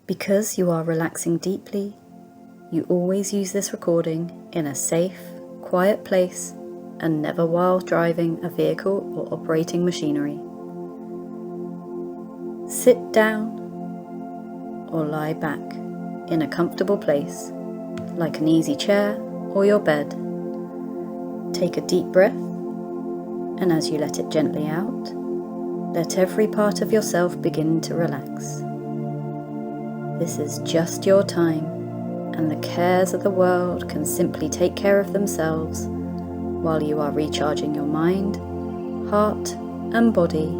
Because you are relaxing deeply, you always use this recording in a safe, quiet place and never while driving a vehicle or operating machinery. Sit down or lie back in a comfortable place, like an easy chair or your bed. Take a deep breath, and as you let it gently out, let every part of yourself begin to relax. This is just your time, and the cares of the world can simply take care of themselves while you are recharging your mind, heart, and body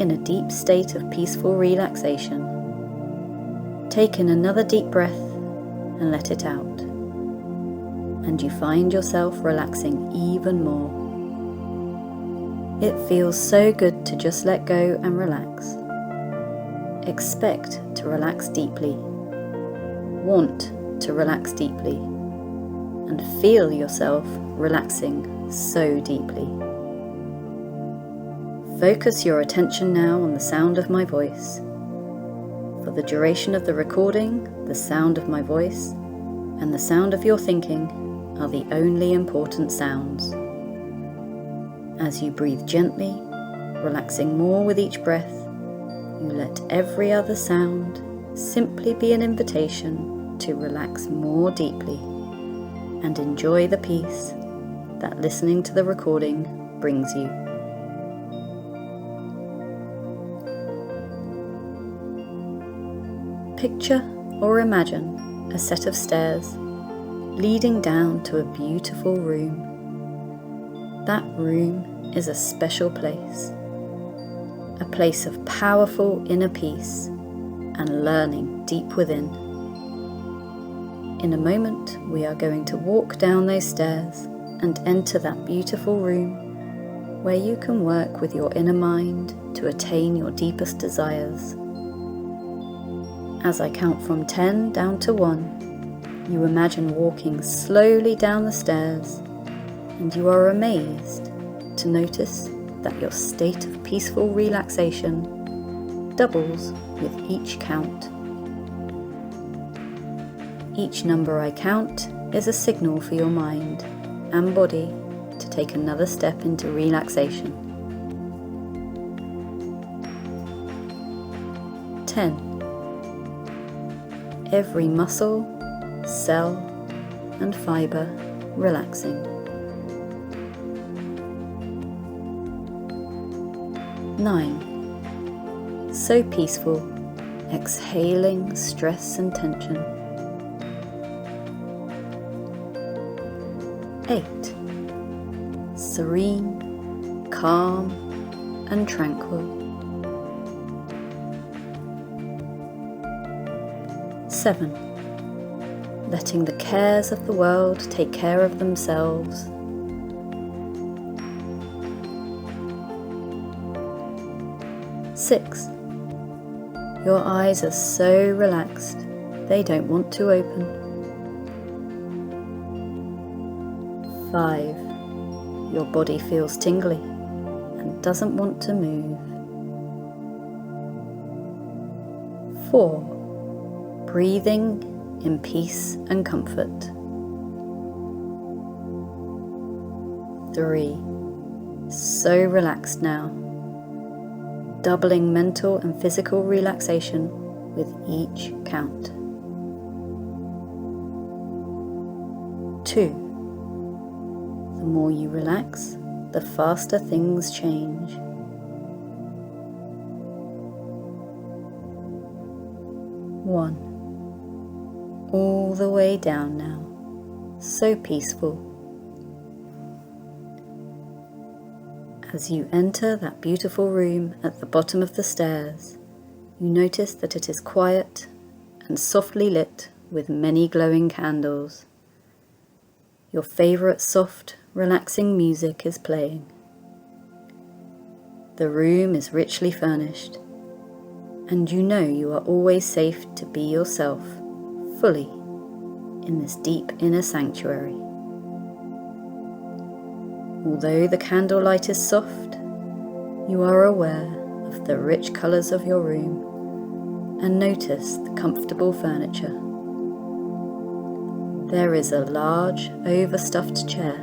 in a deep state of peaceful relaxation. Take in another deep breath and let it out, and you find yourself relaxing even more. It feels so good to just let go and relax. Expect to relax deeply, want to relax deeply, and feel yourself relaxing so deeply. Focus your attention now on the sound of my voice. For the duration of the recording, the sound of my voice and the sound of your thinking are the only important sounds. As you breathe gently, relaxing more with each breath, you let every other sound simply be an invitation to relax more deeply and enjoy the peace that listening to the recording brings you. Picture or imagine a set of stairs leading down to a beautiful room. That room is a special place, a place of powerful inner peace and learning deep within. In a moment, we are going to walk down those stairs and enter that beautiful room where you can work with your inner mind to attain your deepest desires. As I count from 10 down to 1, you imagine walking slowly down the stairs, and you are amazed to notice that your state of peaceful relaxation doubles with each count. Each number I count is a signal for your mind and body to take another step into relaxation. 10. Every muscle, cell, and fiber relaxing. 9. So peaceful, exhaling stress and tension. 8. Serene, calm, and tranquil. 7. Letting the cares of the world take care of themselves. 6. Your eyes are so relaxed, they don't want to open. 5. Your body feels tingly and doesn't want to move. 4. Breathing in peace and comfort. 3. So relaxed now, doubling mental and physical relaxation with each count. 2. The more you relax, the faster things change. 1. All the way down now, so peaceful. As you enter that beautiful room at the bottom of the stairs, you notice that it is quiet and softly lit with many glowing candles. Your favorite soft, relaxing music is playing. The room is richly furnished, and you know you are always safe to be yourself fully in this deep inner sanctuary. Although the candlelight is soft, you are aware of the rich colours of your room and notice the comfortable furniture. There is a large, overstuffed chair,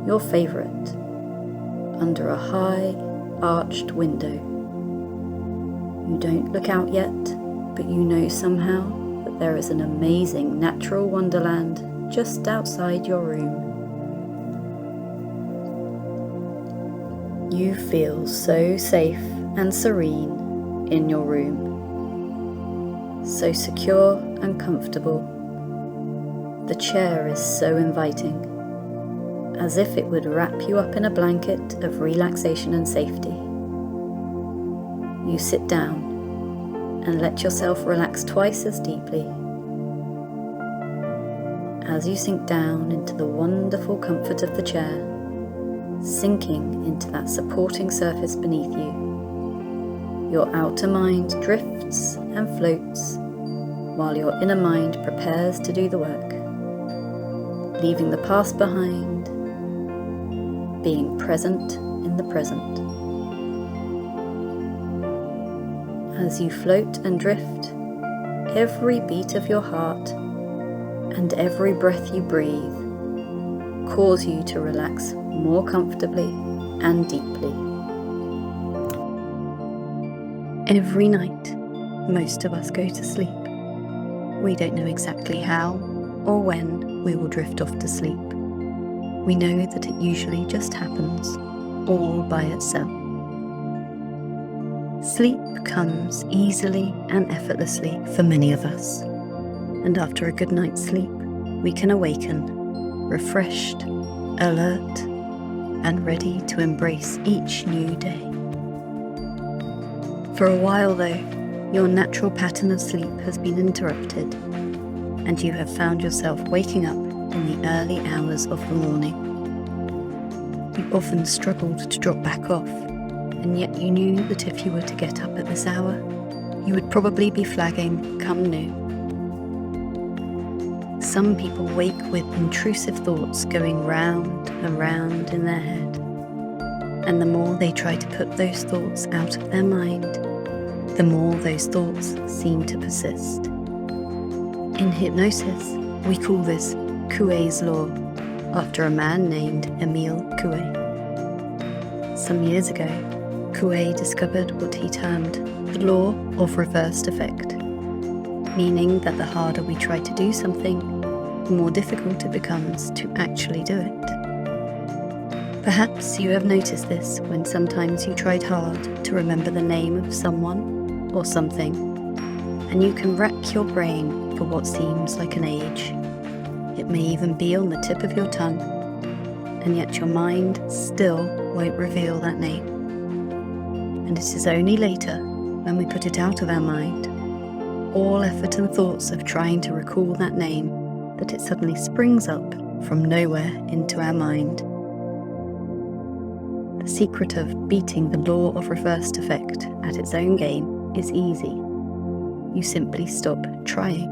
your favourite, under a high, arched window. You don't look out yet, but you know somehow that there is an amazing natural wonderland just outside your room. You feel so safe and serene in your room, so secure and comfortable. The chair is so inviting, as if it would wrap you up in a blanket of relaxation and safety. You sit down and let yourself relax twice as deeply. As you sink down into the wonderful comfort of the chair, sinking into that supporting surface beneath you, your outer mind drifts and floats while your inner mind prepares to do the work, leaving the past behind, being present in the present. As you float and drift, every beat of your heart and every breath you breathe cause you to relax more comfortably and deeply. Every night, most of us go to sleep. We don't know exactly how or when we will drift off to sleep. We know that it usually just happens, all by itself. Sleep comes easily and effortlessly for many of us, and after a good night's sleep, we can awaken, refreshed, alert, and ready to embrace each new day. For a while though, your natural pattern of sleep has been interrupted, and you have found yourself waking up in the early hours of the morning. You often struggled to drop back off, and yet you knew that if you were to get up at this hour, you would probably be flagging come noon. Some people wake with intrusive thoughts going round and round in their head, and the more they try to put those thoughts out of their mind, the more those thoughts seem to persist. In hypnosis, we call this Coué's law, after a man named Emile Coué. Some years ago, Coué discovered what he termed the law of reversed effect, meaning that the harder we try to do something, the more difficult it becomes to actually do it. Perhaps you have noticed this when sometimes you tried hard to remember the name of someone or something, and you can rack your brain for what seems like an age. It may even be on the tip of your tongue, and yet your mind still won't reveal that name. And it is only later, when we put it out of our mind, all effort and thoughts of trying to recall that name, that it suddenly springs up from nowhere into our mind. The secret of beating the law of reversed effect at its own game is easy. You simply stop trying.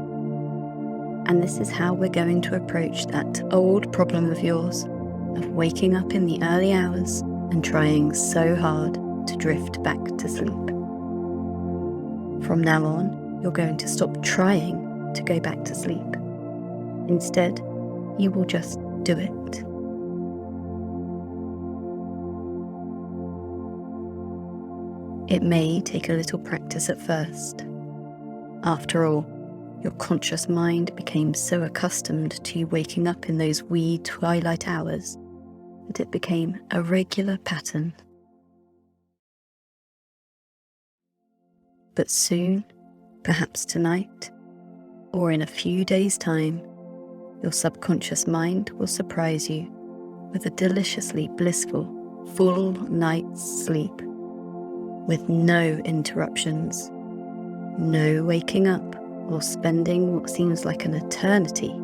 And this is how we're going to approach that old problem of yours, of waking up in the early hours and trying so hard to drift back to sleep. From now on, you're going to stop trying to go back to sleep. Instead, you will just do it. It may take a little practice at first. After all, your conscious mind became so accustomed to you waking up in those wee twilight hours that it became a regular pattern. But soon, perhaps tonight, or in a few days' time, your subconscious mind will surprise you with a deliciously blissful, full night's sleep, with no interruptions, no waking up or spending what seems like an eternity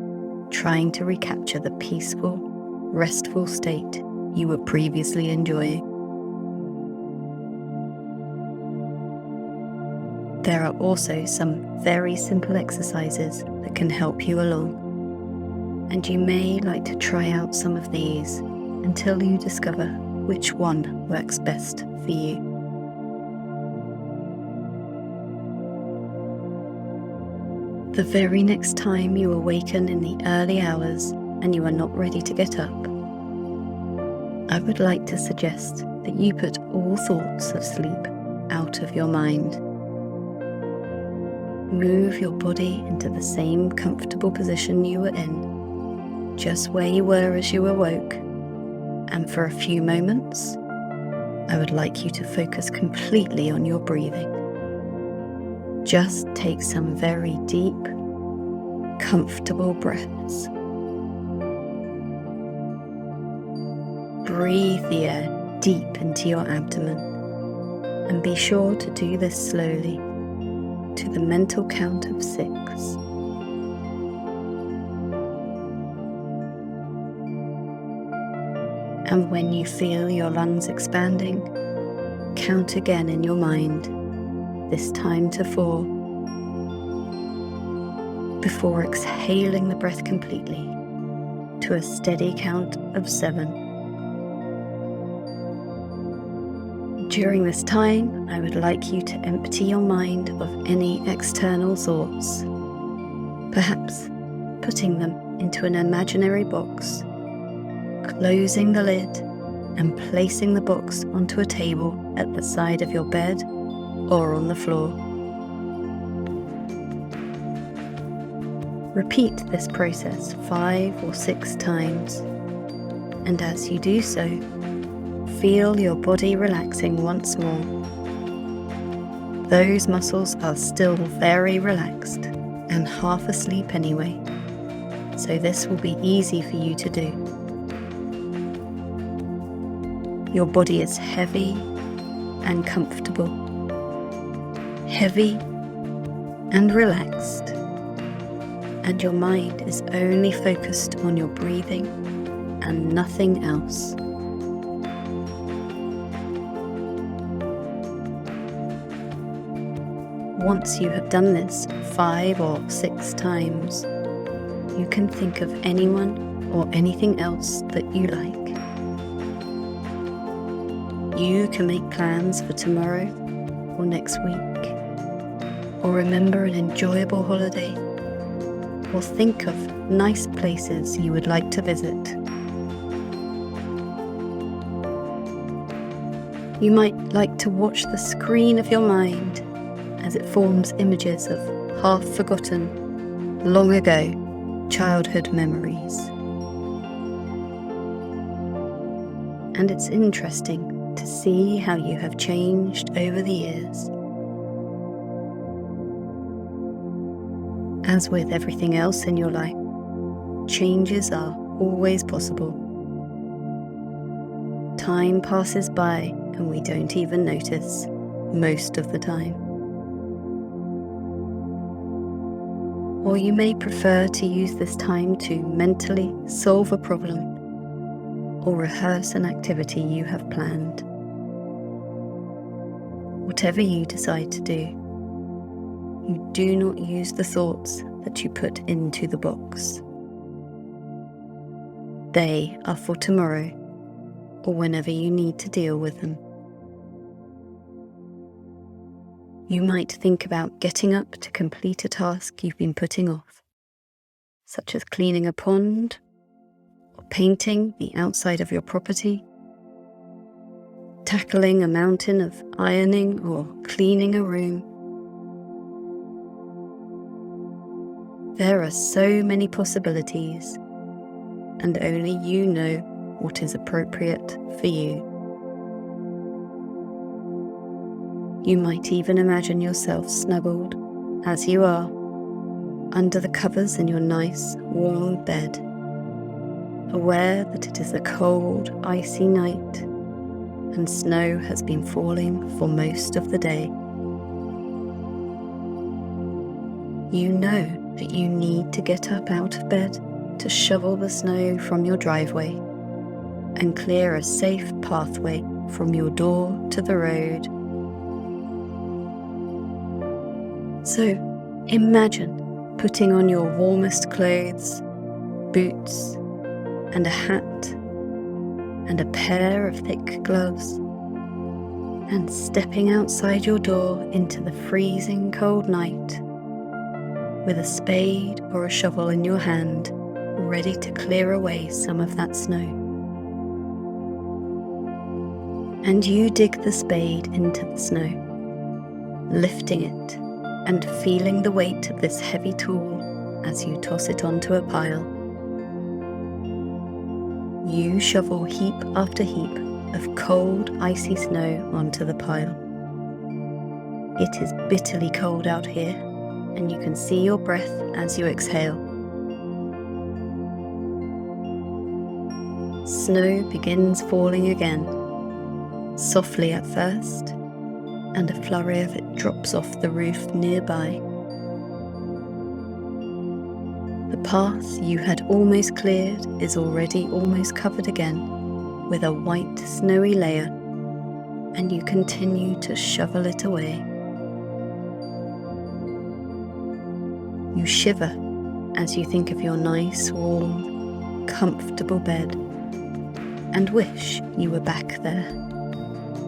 trying to recapture the peaceful, restful state you were previously enjoying. There are also some very simple exercises that can help you along, and you may like to try out some of these until you discover which one works best for you. The very next time you awaken in the early hours and you are not ready to get up, I would like to suggest that you put all thoughts of sleep out of your mind. Move your body into the same comfortable position you were in, just where you were as you awoke, and for a few moments, I would like you to focus completely on your breathing. Just take some very deep, comfortable breaths. Breathe the air deep into your abdomen, and be sure to do this slowly to the mental count of 6. And when you feel your lungs expanding, count again in your mind, this time to 4, before exhaling the breath completely to a steady count of 7. During this time, I would like you to empty your mind of any external thoughts, perhaps putting them into an imaginary box, closing the lid and placing the box onto a table at the side of your bed or on the floor. Repeat this process 5 or 6 times, and as you do so, feel your body relaxing once more. Those muscles are still very relaxed and half asleep anyway, so this will be easy for you to do. Your body is heavy and comfortable, heavy and relaxed, and your mind is only focused on your breathing and nothing else. Once you have done this 5 or 6 times, you can think of anyone or anything else that you like. You can make plans for tomorrow or next week, or remember an enjoyable holiday, or think of nice places you would like to visit. You might like to watch the screen of your mind as it forms images of half-forgotten, long-ago childhood memories. And it's interesting to see how you have changed over the years. As with everything else in your life, changes are always possible. Time passes by and we don't even notice most of the time. Or you may prefer to use this time to mentally solve a problem or rehearse an activity you have planned. Whatever you decide to do, you do not use the thoughts that you put into the box. They are for tomorrow or whenever you need to deal with them. You might think about getting up to complete a task you've been putting off, such as cleaning a pond or painting the outside of your property, tackling a mountain of ironing or cleaning a room. There are so many possibilities, and only you know what is appropriate for you. You might even imagine yourself snuggled, as you are, under the covers in your nice, warm bed, aware that it is a cold, icy night, and snow has been falling for most of the day. You know that you need to get up out of bed to shovel the snow from your driveway and clear a safe pathway from your door to the road. So imagine putting on your warmest clothes, boots, and a hat, and a pair of thick gloves, and stepping outside your door into the freezing cold night, with a spade or a shovel in your hand, ready to clear away some of that snow. And you dig the spade into the snow, lifting it and feeling the weight of this heavy tool as you toss it onto a pile. You shovel heap after heap of cold, icy snow onto the pile. It is bitterly cold out here, and you can see your breath as you exhale. Snow begins falling again, softly at first, and a flurry of it drops off the roof nearby. The path you had almost cleared is already almost covered again with a white snowy layer, and you continue to shovel it away. You shiver as you think of your nice, warm, comfortable bed and wish you were back there,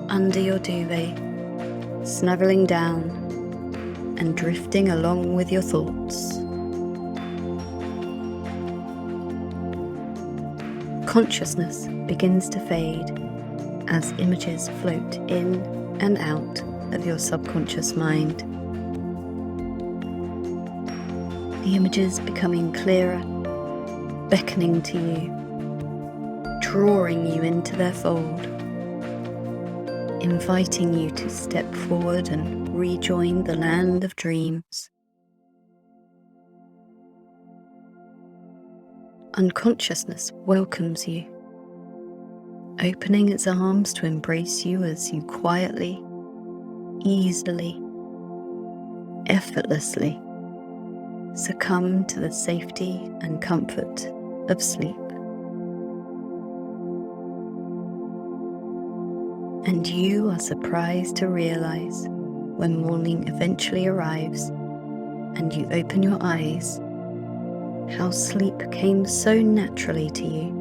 under your duvet, snuggling down and drifting along with your thoughts. Consciousness begins to fade as images float in and out of your subconscious mind. The images becoming clearer, beckoning to you, drawing you into their fold, inviting you to step forward and rejoin the land of dreams. Unconsciousness welcomes you, opening its arms to embrace you as you quietly, easily, effortlessly succumb to the safety and comfort of sleep. And you are surprised to realize when morning eventually arrives and you open your eyes, how sleep came so naturally to you.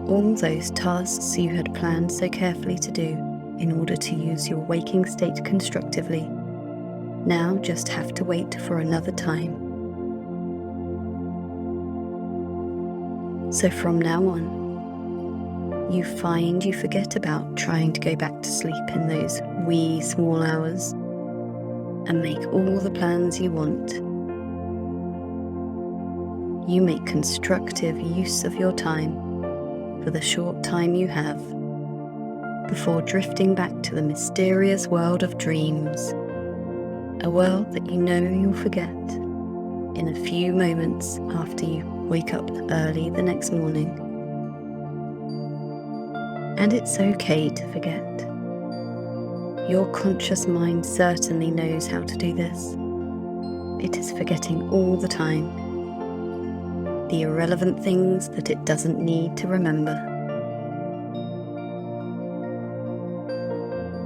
All those tasks you had planned so carefully to do in order to use your waking state constructively now just have to wait for another time. So from now on, you find you forget about trying to go back to sleep in those wee small hours and make all the plans you want. You make constructive use of your time for the short time you have before drifting back to the mysterious world of dreams, a world that you know you'll forget in a few moments after you wake up early the next morning. And it's okay to forget. Your conscious mind certainly knows how to do this. It is forgetting all the time, the irrelevant things that it doesn't need to remember.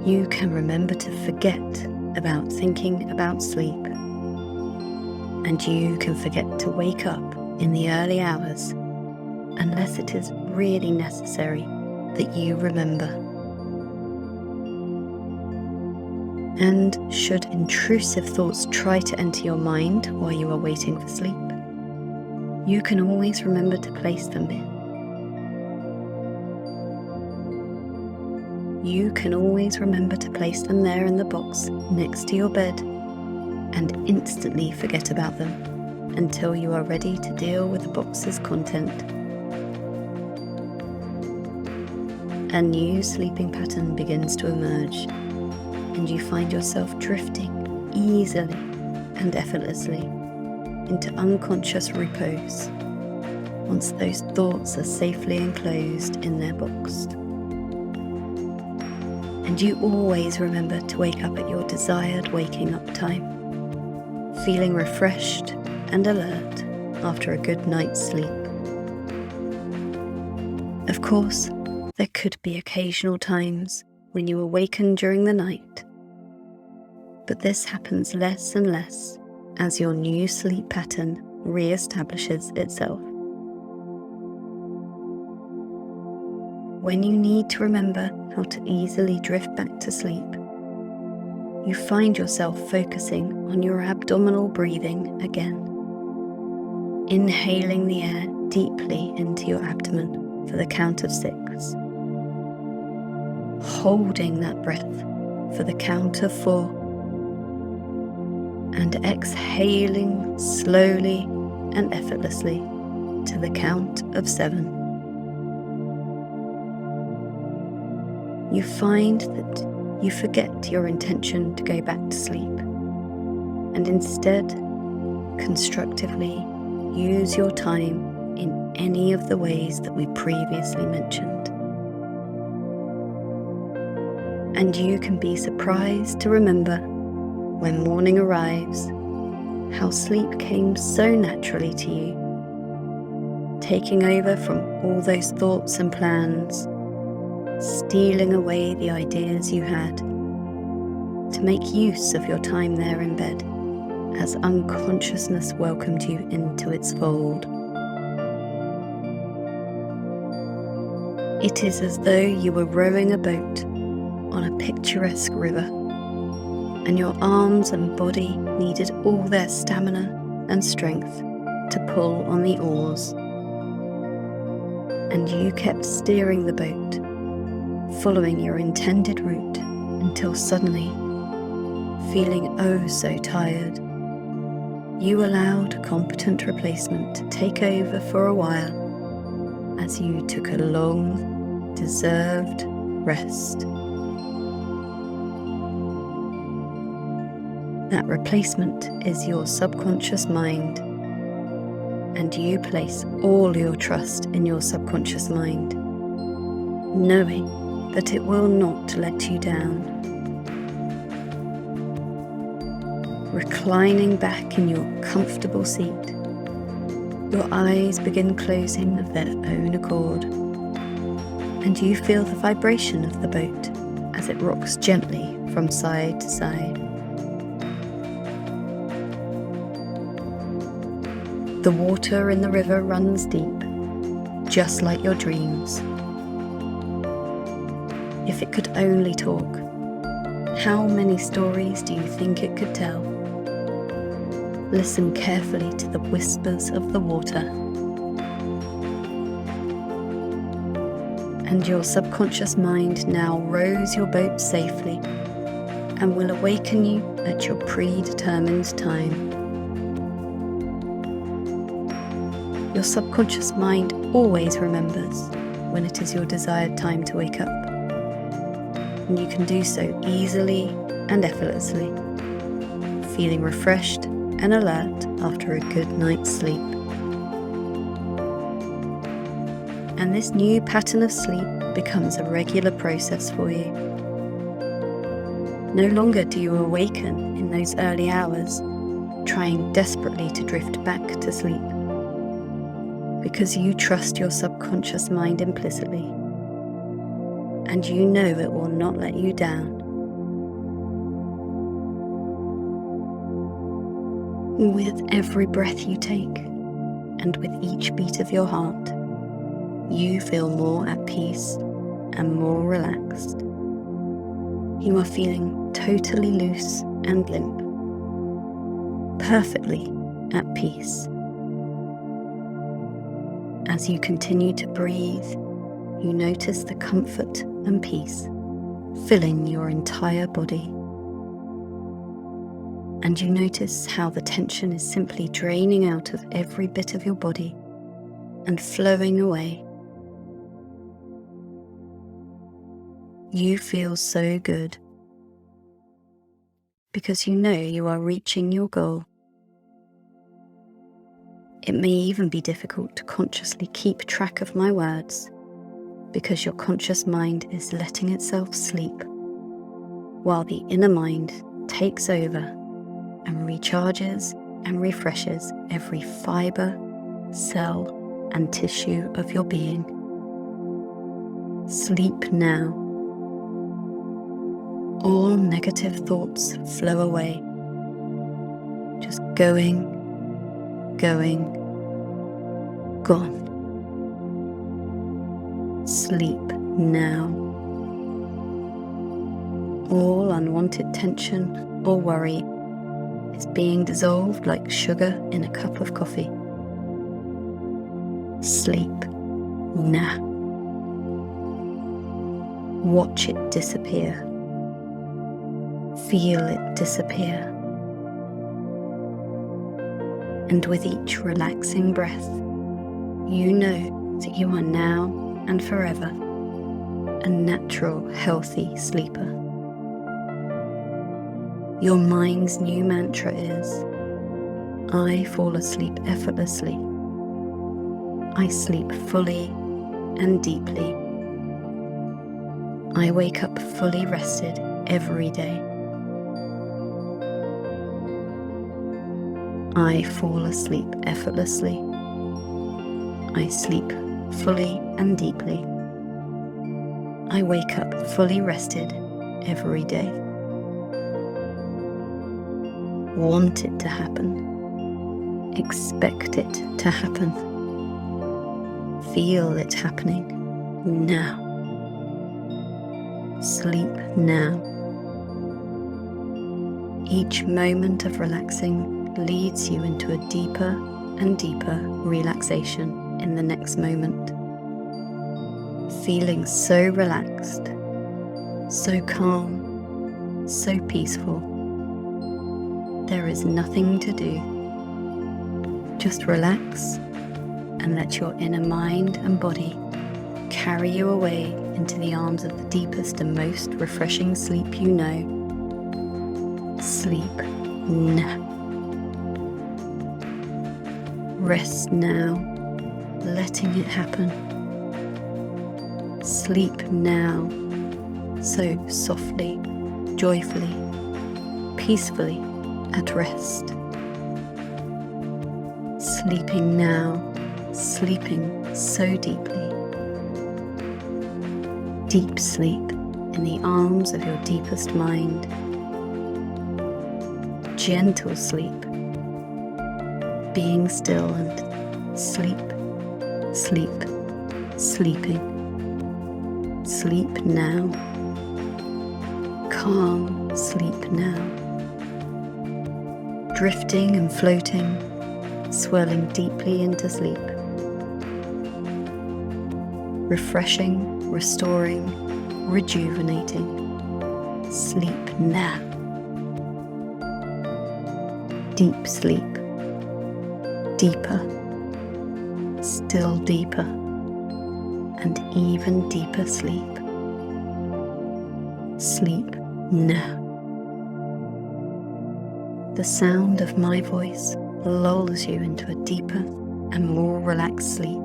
You can remember to forget about thinking about sleep, and you can forget to wake up in the early hours unless it is really necessary that you remember. And should intrusive thoughts try to enter your mind while you are waiting for sleep, you can always remember to place them in. You can always remember to place them there in the box next to your bed and instantly forget about them until you are ready to deal with the box's content. A new sleeping pattern begins to emerge, and you find yourself drifting easily and effortlessly into unconscious repose once those thoughts are safely enclosed in their box. And you always remember to wake up at your desired waking up time, feeling refreshed and alert after a good night's sleep. Of course, there could be occasional times when you awaken during the night, but this happens less and less as your new sleep pattern re-establishes itself. When you need to remember how to easily drift back to sleep, you find yourself focusing on your abdominal breathing again. Inhaling the air deeply into your abdomen for the count of 6. Holding that breath for the count of 4. And exhaling slowly and effortlessly to the count of 7. You find that you forget your intention to go back to sleep, and instead constructively use your time in any of the ways that we previously mentioned. And you can be surprised to remember, when morning arrives, how sleep came so naturally to you, taking over from all those thoughts and plans, stealing away the ideas you had, to make use of your time there in bed as unconsciousness welcomed you into its fold. It is as though you were rowing a boat on a picturesque river, and your arms and body needed all their stamina and strength to pull on the oars. And you kept steering the boat, following your intended route, until suddenly, feeling oh so tired, you allowed a competent replacement to take over for a while as you took a long, deserved rest. That replacement is your subconscious mind, and you place all your trust in your subconscious mind, knowing that it will not let you down. Reclining back in your comfortable seat, your eyes begin closing of their own accord, and you feel the vibration of the boat as it rocks gently from side to side. The water in the river runs deep, just like your dreams. If it could only talk, how many stories do you think it could tell? Listen carefully to the whispers of the water. And your subconscious mind now rows your boat safely and will awaken you at your predetermined time. Your subconscious mind always remembers when it is your desired time to wake up, and you can do so easily and effortlessly, feeling refreshed and alert after a good night's sleep. And this new pattern of sleep becomes a regular process for you. No longer do you awaken in those early hours, trying desperately to drift back to sleep, because you trust your subconscious mind implicitly, and you know it will not let you down. With every breath you take, and with each beat of your heart, you feel more at peace and more relaxed. You are feeling totally loose and limp, perfectly at peace. As you continue to breathe, you notice the comfort and peace filling your entire body. And you notice how the tension is simply draining out of every bit of your body and flowing away. You feel so good because you know you are reaching your goal. It may even be difficult to consciously keep track of my words because your conscious mind is letting itself sleep while the inner mind takes over and recharges and refreshes every fiber, cell, and tissue of your being. Sleep now. All negative thoughts flow away, just going, gone. Sleep now. All unwanted tension or worry is being dissolved like sugar in a cup of coffee. Sleep now. Watch it disappear. Feel it disappear. And with each relaxing breath, you know that you are now and forever a natural, healthy sleeper. Your mind's new mantra is, I fall asleep effortlessly. I sleep fully and deeply. I wake up fully rested every day. I fall asleep effortlessly. I sleep fully and deeply. I wake up fully rested every day. Want it to happen. Expect it to happen. Feel it happening now. Sleep now. Each moment of relaxing leads you into a deeper and deeper relaxation in the next moment. Feeling so relaxed, so calm, so peaceful. There is nothing to do. Just relax and let your inner mind and body carry you away into the arms of the deepest and most refreshing sleep you know. Sleep now. Rest now, letting it happen. Sleep now, so softly, joyfully, peacefully at rest. Sleeping now, sleeping so deeply. Deep sleep in the arms of your deepest mind. Gentle sleep, being still and sleep, sleep, sleeping. Sleep now. Calm sleep now. Drifting and floating, swirling deeply into sleep. Refreshing, restoring, rejuvenating. Sleep now. Deep sleep. Deeper. Still deeper. And even deeper sleep. Sleep now. The sound of my voice lulls you into a deeper and more relaxed sleep.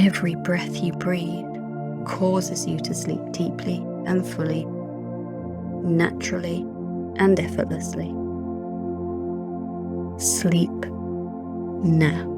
Every breath you breathe causes you to sleep deeply and fully, naturally and effortlessly. Sleep now.